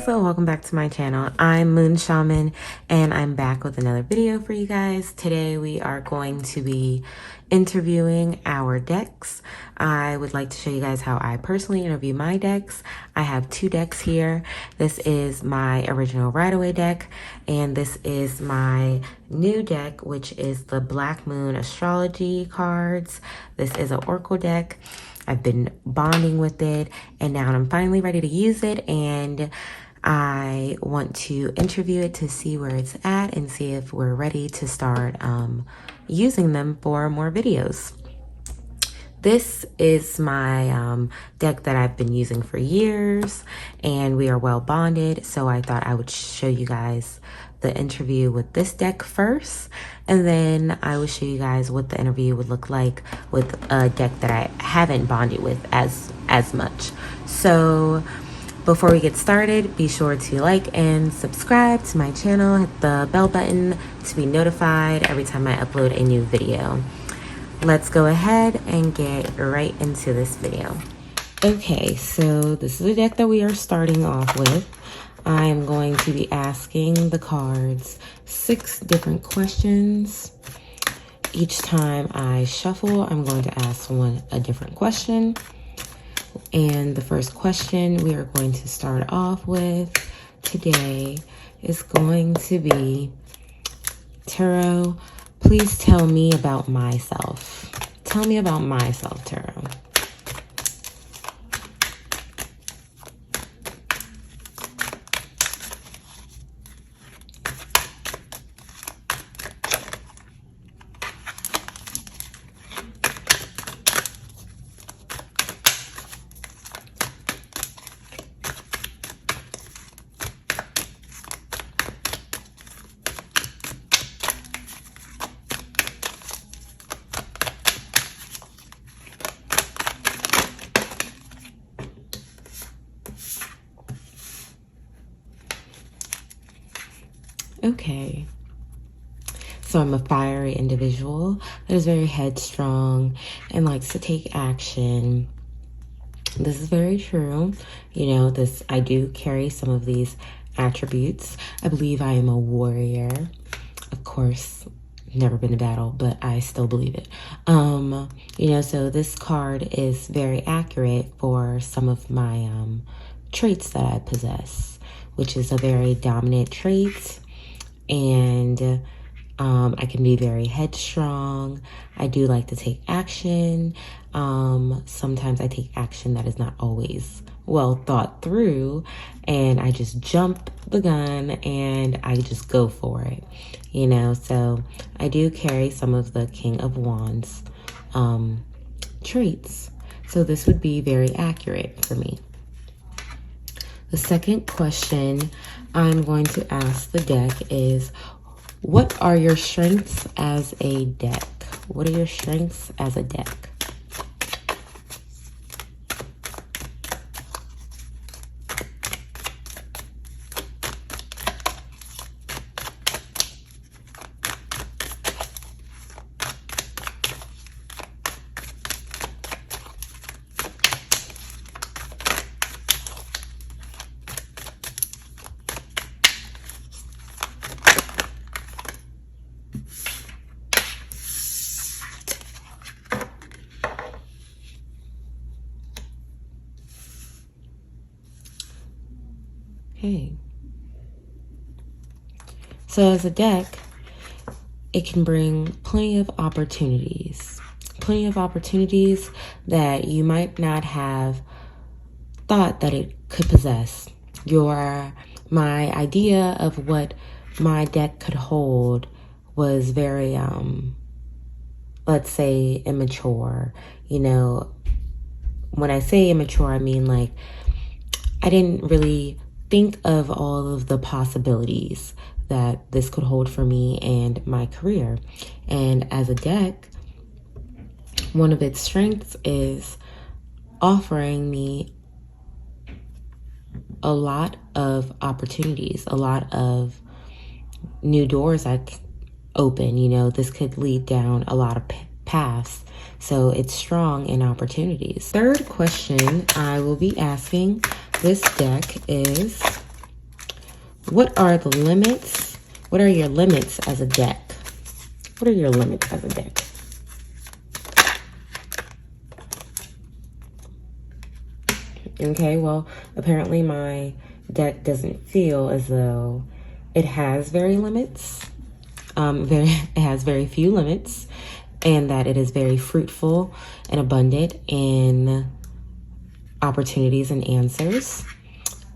guys, welcome back to my channel. I'm Moon Shaman and I'm back with another video for you guys. Today we are going to be interviewing our decks. I would like to show you guys how I personally interview my decks. I have two decks here. This is my original Rideaway deck and this is my new deck, which is the Black Moon astrology cards. This is an Oracle deck. I've been bonding with it and now I'm finally ready to use it, and I want to interview it to see where it's at and see if we're ready to start using them for more videos. This is my deck that I've been using for years and we are well bonded, so I thought I would show you guys the interview with this deck first, and then I will show you guys what the interview would look like with a deck that I haven't bonded with as much. So before we get started, be sure to like and subscribe to my channel, hit the bell button to be notified every time I upload a new video. Let's go ahead and get right into this video. Okay, so this is the deck that we are starting off with. I'm going to be asking the cards 6 different questions. Each time I shuffle, I'm going to ask a different question. And the first question we are going to start off with today is going to be, Tarot, please tell me about myself. Tell me about myself, Tarot. Okay, so I'm a fiery individual that is very headstrong and likes to take action. This is very true. You know, I do carry some of these attributes. I believe I am a warrior. Of course, never been to battle, but I still believe it. You know, so this card is very accurate for some of my traits that I possess, which is a very dominant trait. And I can be very headstrong. I do like to take action. Sometimes I take action that is not always well thought through, and I just jump the gun and I just go for it, you know. So I do carry some of the King of Wands traits. So this would be very accurate for me. The second question I'm going to ask the deck is, what are your strengths as a deck? What are your strengths as a deck? Okay. So as a deck, it can bring plenty of opportunities. Plenty of opportunities that you might not have thought that it could possess. My idea of what my deck could hold was very, let's say, immature. You know, when I say immature, I mean like I didn't really think of all of the possibilities that this could hold for me and my career. And as a deck, one of its strengths is offering me a lot of opportunities, a lot of new doors I open. You know, this could lead down a lot of paths. So it's strong in opportunities. Third question I will be asking this deck is, what are the limits? What are your limits as a deck? What are your limits as a deck? Okay, well, apparently my deck doesn't feel as though it has very limits. It has very few limits, and that it is very fruitful and abundant in opportunities and answers.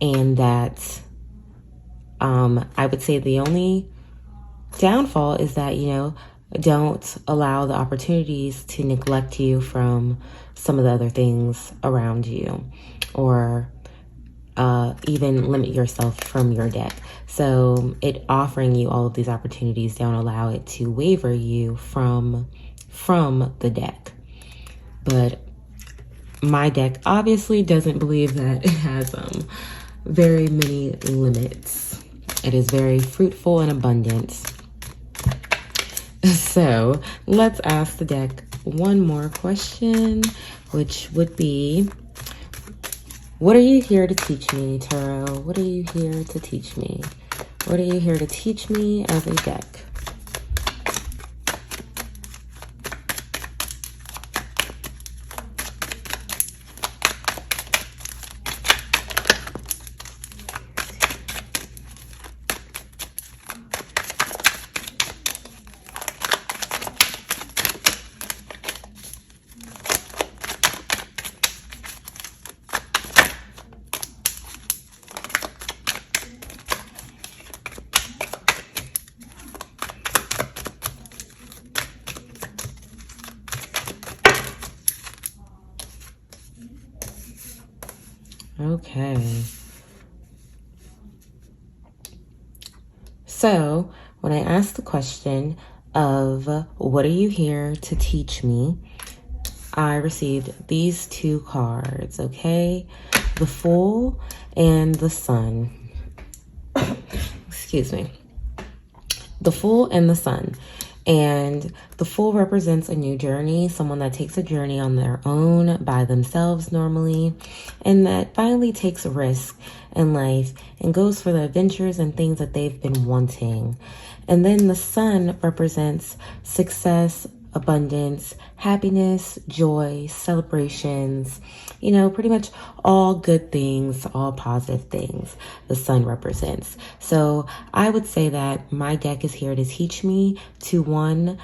And that I would say the only downfall is that, you know, don't allow the opportunities to neglect you from some of the other things around you, or even limit yourself from your deck. So it offering you all of these opportunities, don't allow it to waver you from the deck. But my deck obviously doesn't believe that it has very many limits. It is very fruitful and abundant. So let's ask the deck one more question, which would be, what are you here to teach me, Tarot? What are you here to teach me? What are you here to teach me as a deck? Okay. So when I asked the question of what are you here to teach me, I received these two cards, okay? The Fool and the Sun. Excuse me. The Fool and the Sun. And the Fool represents a new journey, someone that takes a journey on their own by themselves normally, and that finally takes a risk in life and goes for the adventures and things that they've been wanting. And then the Sun represents success, abundance, happiness, joy, celebrations, you know, pretty much all good things, all positive things the Sun represents. So I would say that my deck is here to teach me to, one,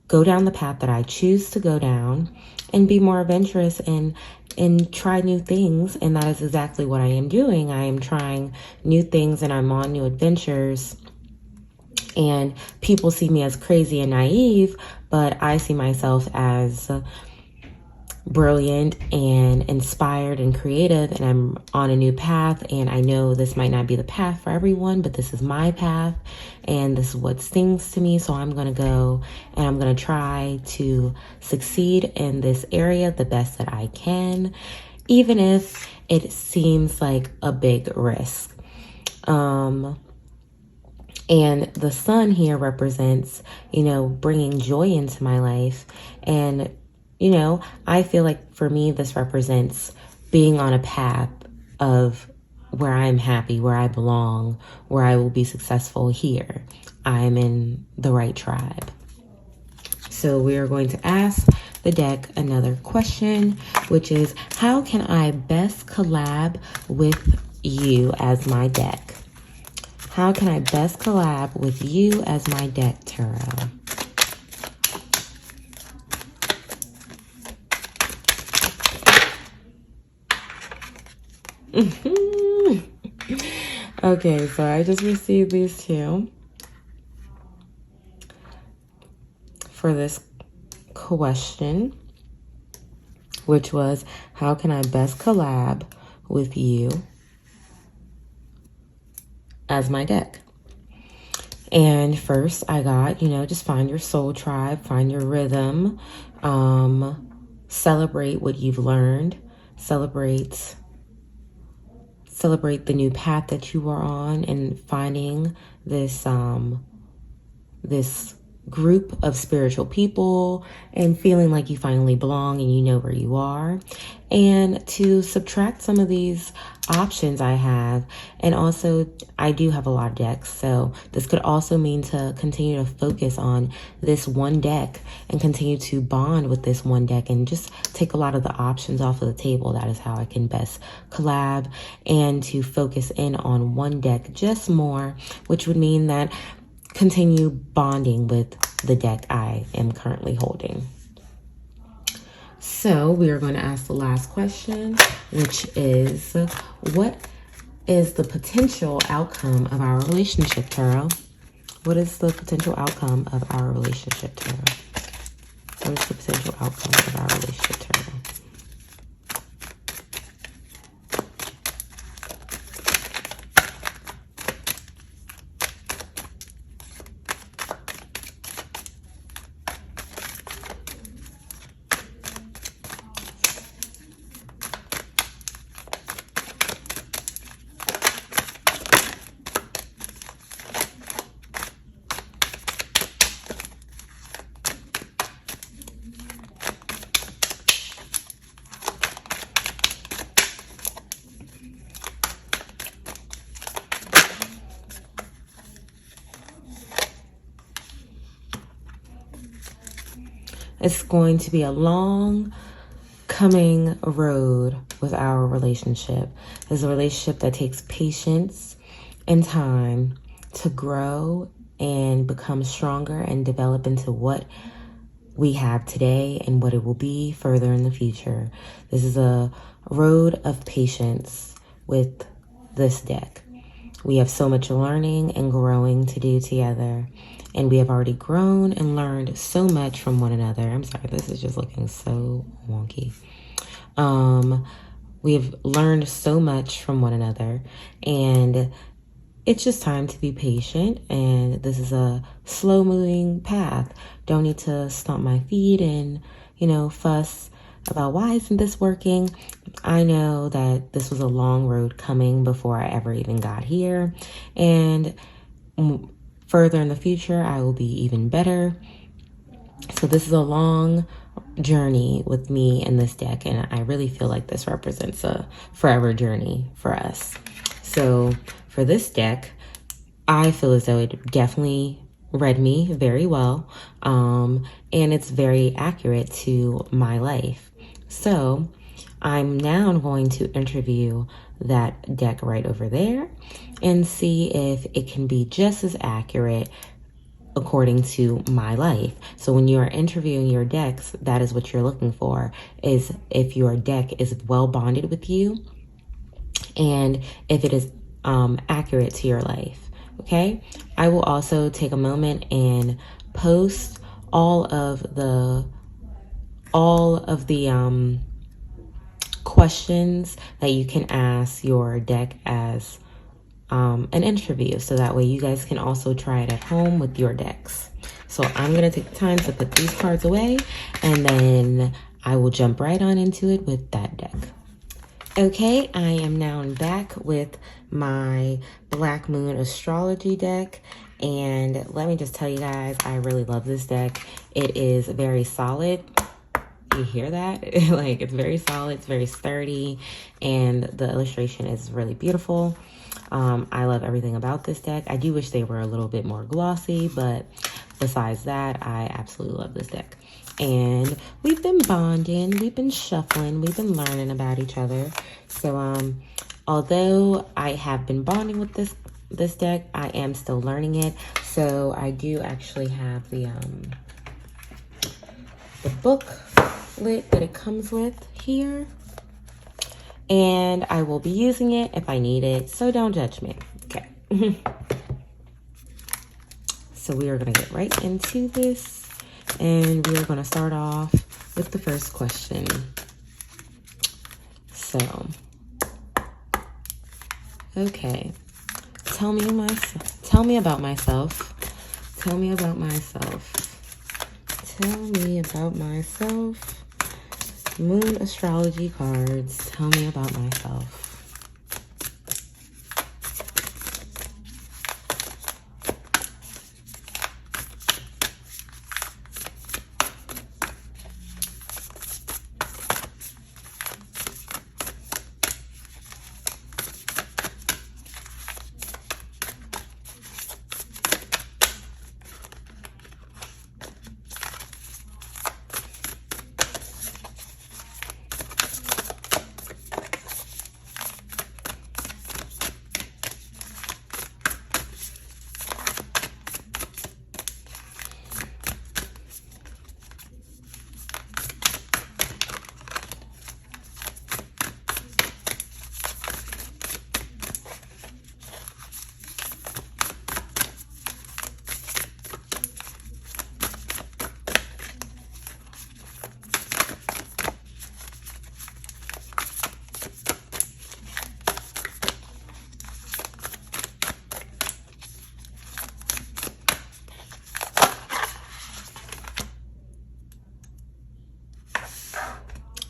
go down the path that I choose to go down and be more adventurous and try new things. And that is exactly what I am doing. I am trying new things and I'm on new adventures. And people see me as crazy and naive, but I see myself as brilliant and inspired and creative, and I'm on a new path. And I know this might not be the path for everyone, but this is my path and this is what stings to me. So I'm going to go and I'm going to try to succeed in this area the best that I can, even if it seems like a big risk. And the Sun here represents, you know, bringing joy into my life. And, you know, I feel like for me, this represents being on a path of where I'm happy, where I belong, where I will be successful here. I'm in the right tribe. So we are going to ask the deck another question, which is, how can I best collab with you as my deck? How can I best collab with you as my deck, Tarot? Okay, so I just received these two for this question, which was, how can I best collab with you as my deck? And first I got, you know, just find your soul tribe, find your rhythm, celebrate what you've learned, celebrate the new path that you are on, and finding this group of spiritual people and feeling like you finally belong and you know where you are, and to subtract some of these options I have. And also, I do have a lot of decks, so this could also mean to continue to focus on this one deck and continue to bond with this one deck and just take a lot of the options off of the table. That is how I can best collab, and to focus in on one deck just more, which would mean that continue bonding with the deck I am currently holding. So we are going to ask the last question, which is, what is the potential outcome of our relationship, Tarot? What is the potential outcome of our relationship, Tarot? What is the potential outcome of our relationship, Tarot? It's going to be a long coming road with our relationship. It's a relationship that takes patience and time to grow and become stronger and develop into what we have today and what it will be further in the future. This is a road of patience with this deck. We have so much learning and growing to do together. And we have already grown and learned so much from one another. I'm sorry, this is just looking so wonky. We have learned so much from one another, and it's just time to be patient. And this is a slow moving path. Don't need to stomp my feet and, fuss about why isn't this working. I know that this was a long road coming before I ever even got here. And further in the future, I will be even better. So this is a long journey with me and this deck, and I really feel like this represents a forever journey for us. So for this deck, I feel as though it definitely read me very well, and it's very accurate to my life. So I'm now going to interview that deck right over there and see if it can be just as accurate according to my life. So when you are interviewing your decks, that is what you're looking for, is if your deck is well bonded with you and if it is accurate to your life. Okay, I will also take a moment and post all of the questions that you can ask your deck as an interview, so that way you guys can also try it at home with your decks. So I'm gonna take the time to put these cards away, and then I will jump right on into it with that deck. Okay, I am now back with my Black Moon astrology deck, and let me just tell you guys, I really love this deck. It is very solid. You hear that? Like, it's very solid, it's very sturdy, and the illustration is really beautiful. I love everything about this deck. I do wish they were a little bit more glossy, but besides that, I absolutely love this deck. And we've been bonding, we've been shuffling, we've been learning about each other. So although I have been bonding with this deck, I am still learning it. So I do actually have the booklet that it comes with here, and I will be using it if I need it, so don't judge me. Okay. So we are going to get right into this, and we are going to start off with the first question. So, okay, tell me about myself. Tell me about myself. Tell me about myself. Moon astrology cards. Tell me about myself.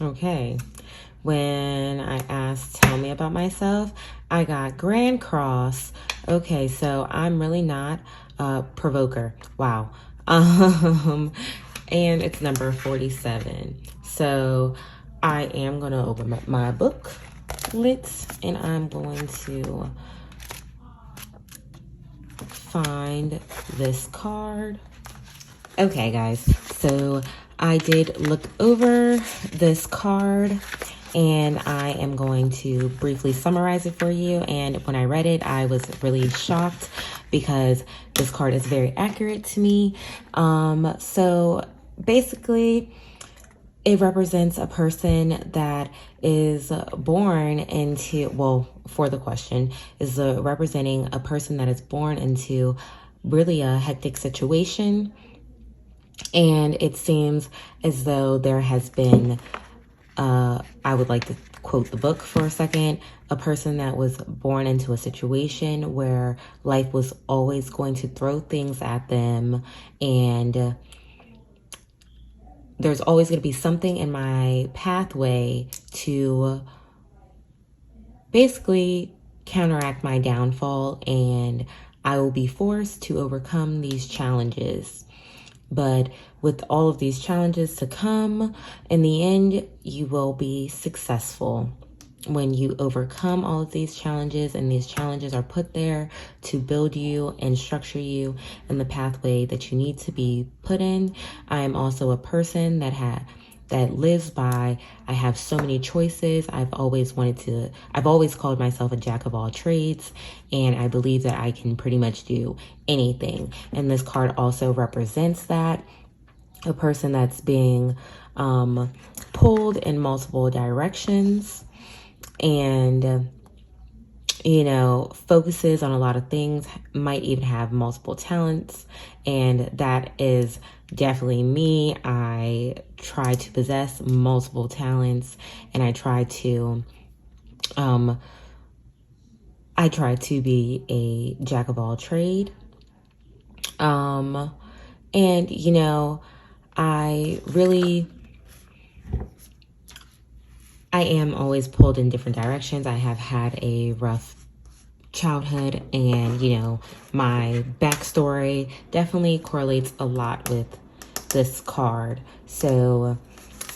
Okay. When I asked, tell me about myself, I got Grand Cross. Okay, so I'm really not a provoker. Wow. And it's number 47. So I am going to open up my book lit and I'm going to find this card. Okay, guys, so I did look over this card and I am going to briefly summarize it for you. And when I read it, I was really shocked because this card is very accurate to me. So basically, it represents a person that is born into, well, for the question, is representing a person that is born into really a hectic situation. And it seems as though there has been, I would like to quote the book for a second, a person that was born into a situation where life was always going to throw things at them, and there's always going to be something in my pathway to basically counteract my downfall, and I will be forced to overcome these challenges. But with all of these challenges to come, in the end, you will be successful when you overcome all of these challenges, and these challenges are put there to build you and structure you in the pathway that you need to be put in. I am also a person that lives by, I have so many choices. I've always called myself a jack of all trades, and I believe that I can pretty much do anything. And this card also represents that, a person that's being pulled in multiple directions and focuses on a lot of things, might even have multiple talents, and that is definitely me. I try to possess multiple talents, and I try to be a jack of all trade. And I am always pulled in different directions. I have had a rough childhood, and my backstory definitely correlates a lot with this card. So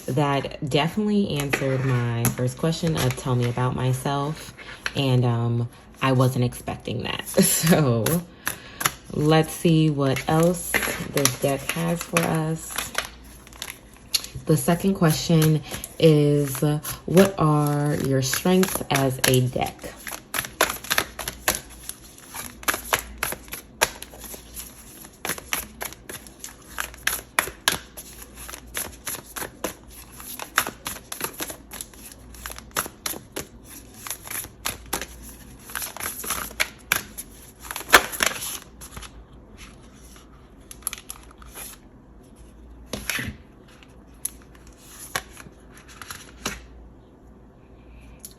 that definitely answered my first question of tell me about myself, and I wasn't expecting that. So let's see what else this deck has for us. The second question is, what are your strengths as a deck?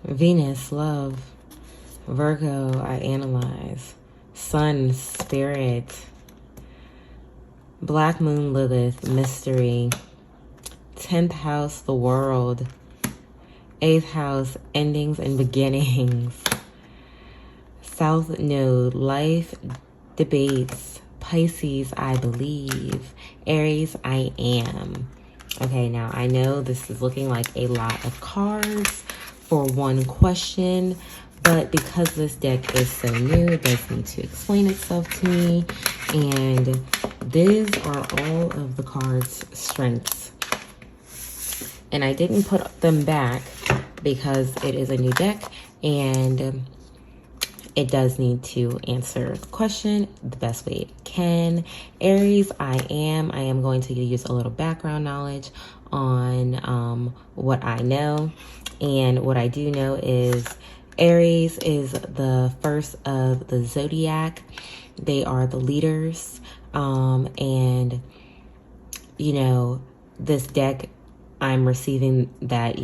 Venus, love. Virgo, I analyze. Sun, spirit. Black moon, Lilith, mystery. 10th house, the world. 8th house, endings and beginnings. South node, life, debates. Pisces, I believe. Aries, I am. Okay, now I know this is looking like a lot of cards for one question, but because this deck is so new, it does need to explain itself to me. And these are all of the cards' strengths. And I didn't put them back because it is a new deck, and it does need to answer the question the best way it can. Aries, I am going to use a little background knowledge on what I know. And what I do know is Aries is the first of the zodiac. They are the leaders. And, this deck, I'm receiving that,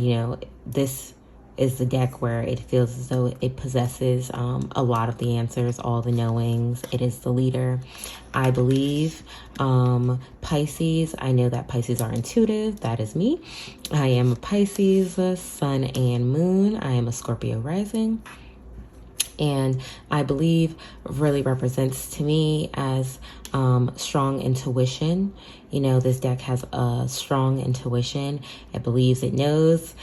this is the deck where it feels as though it possesses a lot of the answers, all the knowings. It is the leader, I believe. Pisces, I know that Pisces are intuitive. That is me. I am a Pisces, sun and moon. I am a Scorpio rising. And I believe really represents to me as strong intuition. You know, this deck has a strong intuition. It believes it knows.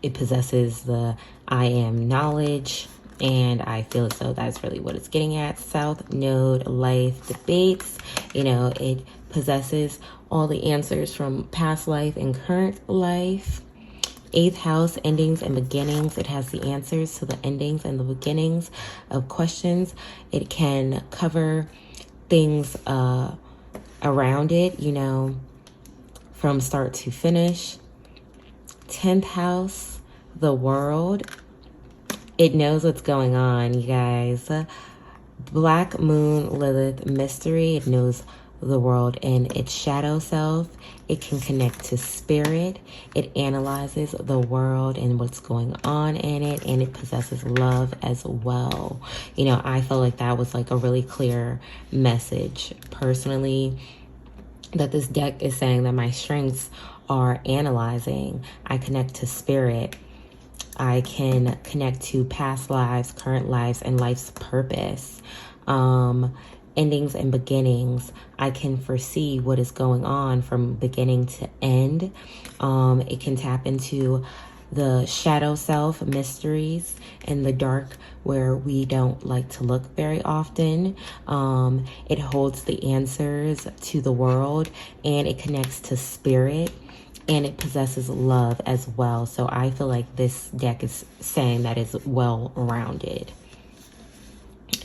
It possesses the I am knowledge. And I feel as though that's really what it's getting at. South Node life debates. You know, it possesses all the answers from past life and current life. 8th house, endings and beginnings. It has the answers to the endings and the beginnings of questions. It can cover things around it, you know, from start to finish. 10th house, the world. It knows what's going on, you guys. Black moon, Lilith, mystery. It knows the world and its shadow self. It can connect to spirit. It analyzes the world and what's going on in it, and it possesses love as well. You know, I feel like that was like a really clear message personally, that this deck is saying that my strengths are analyzing. I connect to spirit. I can connect to past lives, current lives, and life's purpose. Endings and beginnings. I can foresee what is going on from beginning to end. It can tap into the shadow self, mysteries, and the dark where we don't like to look very often. It holds the answers to the world, and it connects to spirit, and it possesses love as well. So I feel like this deck is saying that it's well-rounded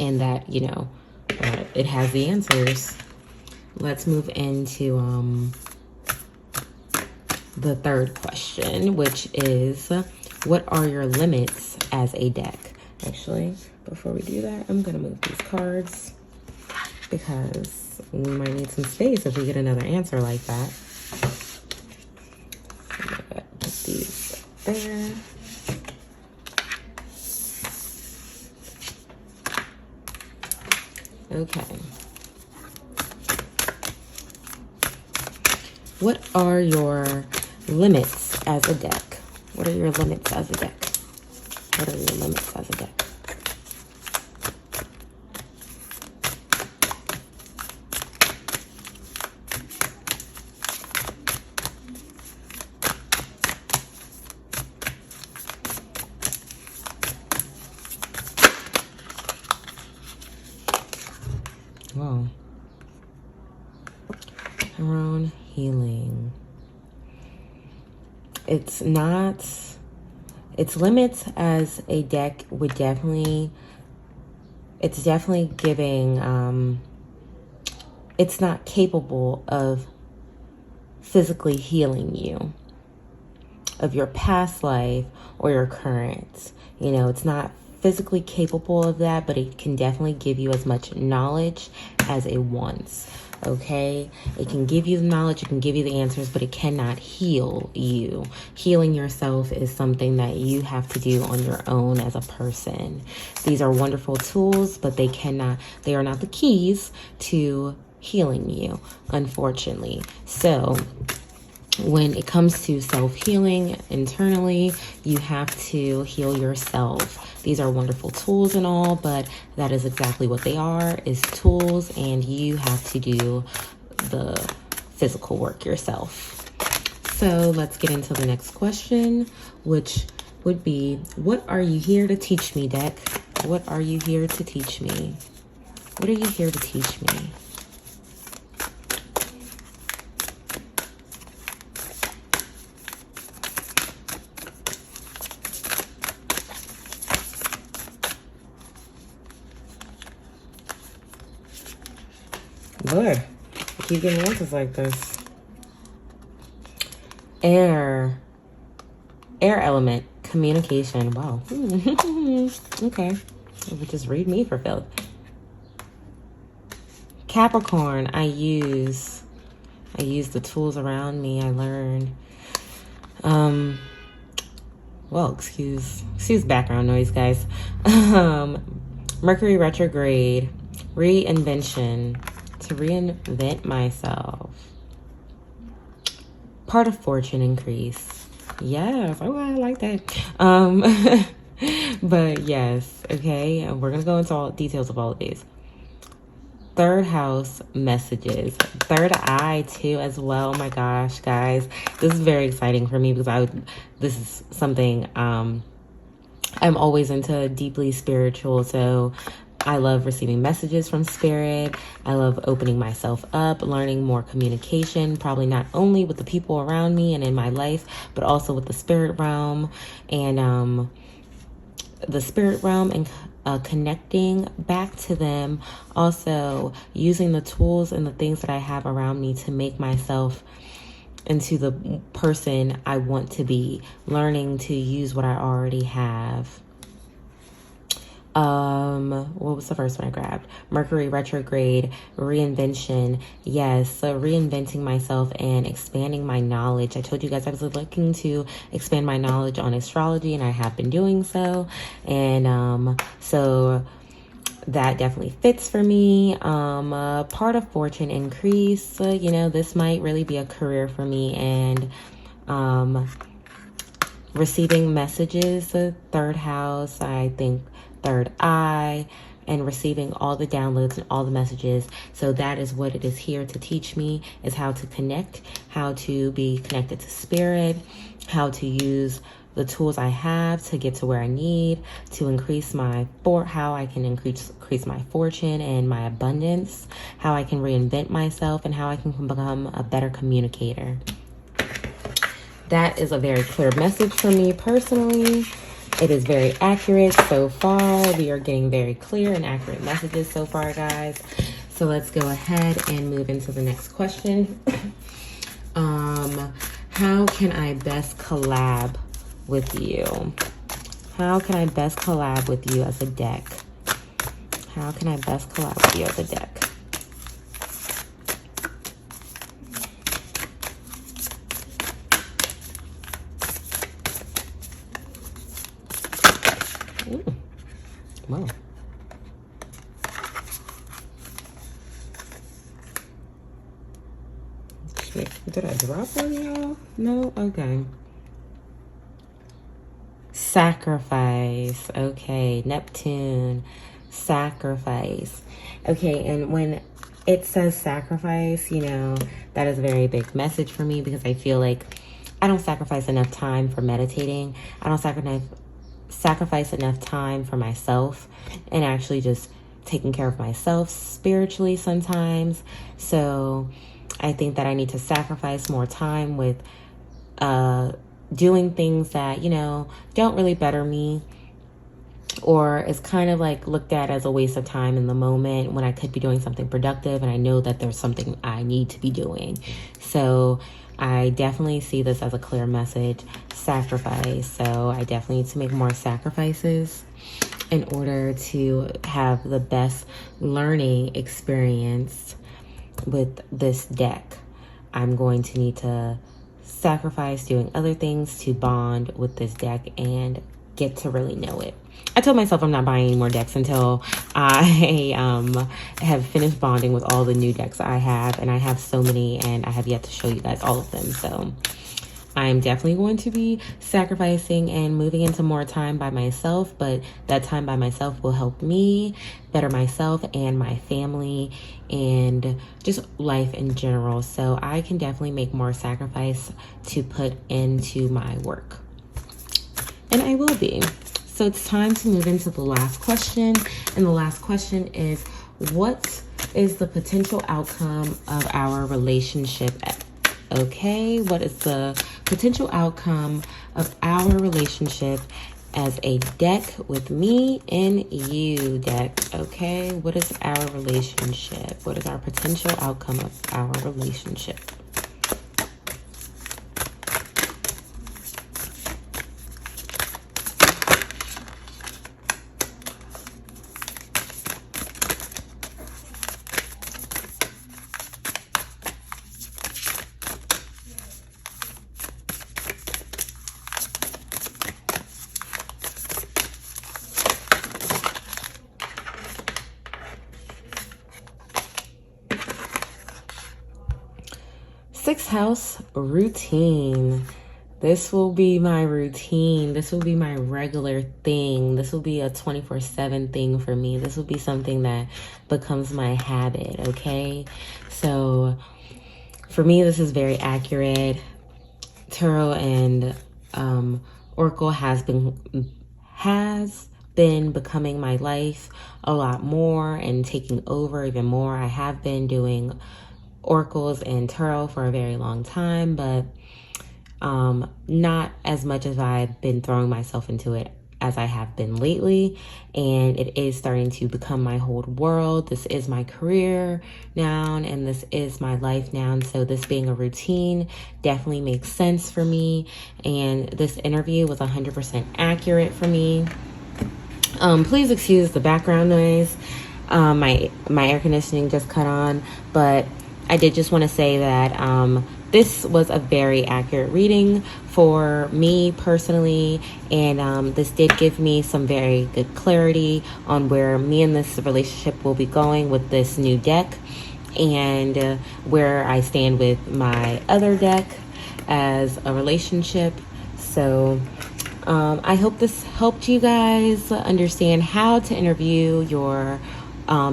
and that, you know, it has the answers. Let's move into the third question, which is, what are your limits as a deck? Actually, before we do that, I'm going to move these cards because we might need some space if we get another answer like that. Put these there. Okay. What are your limits as a deck? What are your limits as a deck? What are your limits as a deck? Wow. Around healing. It's not, its limits as a deck would definitely, it's definitely giving, it's not capable of physically healing you of your past life or your current. You know, it's not physically capable of that, but it can definitely give you as much knowledge as it wants. Okay, it can give you the knowledge, it can give you the answers, but it cannot heal you. Healing yourself is something that you have to do on your own as a person. These are wonderful tools, but they are not the keys to healing you, unfortunately. So when it comes to self-healing internally, you have to heal yourself. These are wonderful tools and all, but that is exactly what they are, is tools, and you have to do the physical work yourself. So let's get into the next question, which would be, what are you here to teach me, deck? What are you here to teach me? What are you here to teach me? Good. I keep getting answers like this. Air element, communication. Wow. Okay. It would just read me for filth. Capricorn, I use the tools around me. I learn. well, excuse background noise, guys. Mercury retrograde, reinvention, to reinvent myself. Part of fortune increase. Yes, oh, I like that. But yes, okay, we're gonna go into all details of all of these. Third house messages, third eye too as well. Oh my gosh, guys, this is very exciting for me because this is something I'm always into, deeply spiritual. So I love receiving messages from spirit. I love opening myself up, learning more communication, probably not only with the people around me and in my life, but also with the spirit realm and connecting back to them. Also using the tools and the things that I have around me to make myself into the person I want to be, learning to use what I already have. What was the first one I grabbed? Mercury retrograde, reinvention. Yes, so reinventing myself and expanding my knowledge. I told you guys I was looking to expand my knowledge on astrology, and I have been doing so. And so that definitely fits for me. Part of fortune increase. This might really be a career for me, and receiving messages, the third house, I think third eye, and receiving all the downloads and all the messages. So that is what it is here to teach me, is how to connect, how to be connected to spirit, how to use the tools I have to get to where I need to increase how I can increase my fortune and my abundance, how I can reinvent myself, and how I can become a better communicator. That is a very clear message for me personally. It is very accurate so far. We are getting very clear and accurate messages so far, guys. So let's go ahead and move into the next question. How can I best collab with you? How can I best collab with you as a deck? How can I best collab with you as a deck? Wow. Did I drop one, y'all? No? Okay. Sacrifice. Okay. Neptune. Sacrifice. Okay. And when it says sacrifice, that is a very big message for me, because I feel like I don't sacrifice enough time for meditating. I don't sacrifice enough time for myself and actually just taking care of myself spiritually sometimes. So I think that I need to sacrifice more time with doing things that, don't really better me, or is kind of like looked at as a waste of time in the moment when I could be doing something productive, and I know that there's something I need to be doing. So I definitely see this as a clear message, sacrifice. So I definitely need to make more sacrifices in order to have the best learning experience with this deck. I'm going to need to sacrifice doing other things to bond with this deck and get to really know it. I told myself I'm not buying any more decks until I have finished bonding with all the new decks I have, and I have so many, and I have yet to show you guys all of them. So I'm definitely going to be sacrificing and moving into more time by myself, but that time by myself will help me better myself and my family and just life in general. So I can definitely make more sacrifice to put into my work, and I will be. So it's time to move into the last question. And the last question is, what is the potential outcome of our relationship? Okay, what is the potential outcome of our relationship as a deck with me and you deck? Okay, what is our relationship? What is our potential outcome of our relationship? Sixth house, routine. This will be my routine. This will be my regular thing. This will be a 24/7 thing for me. This will be something that becomes my habit, okay? So for me, this is very accurate. Tarot and Oracle has been becoming my life a lot more and taking over even more. I have been doing oracles and tarot for a very long time, but not as much as I've been throwing myself into it as I have been lately, and it is starting to become my whole world. This is my career now, and this is my life now, and so this being a routine definitely makes sense for me, and this interview was 100% accurate for me. Please excuse the background noise. My air conditioning just cut on, but I did just want to say that this was a very accurate reading for me personally, and this did give me some very good clarity on where me and this relationship will be going with this new deck, and where I stand with my other deck as a relationship. So I hope this helped you guys understand how to interview your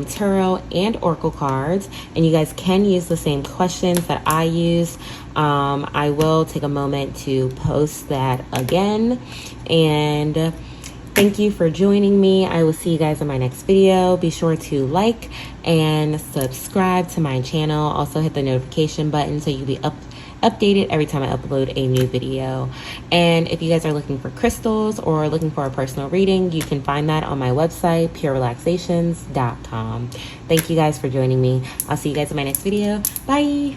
tarot and oracle cards, and you guys can use the same questions that I use. I will take a moment to post that again, and thank you for joining me. I will see you guys in my next video. Be sure to like and subscribe to my channel. Also hit the notification button so you'll be updated every time I upload a new video. And if you guys are looking for crystals or looking for a personal reading, you can find that on my website, purerelaxations.com. Thank you guys for joining me. I'll see you guys in my next video. Bye.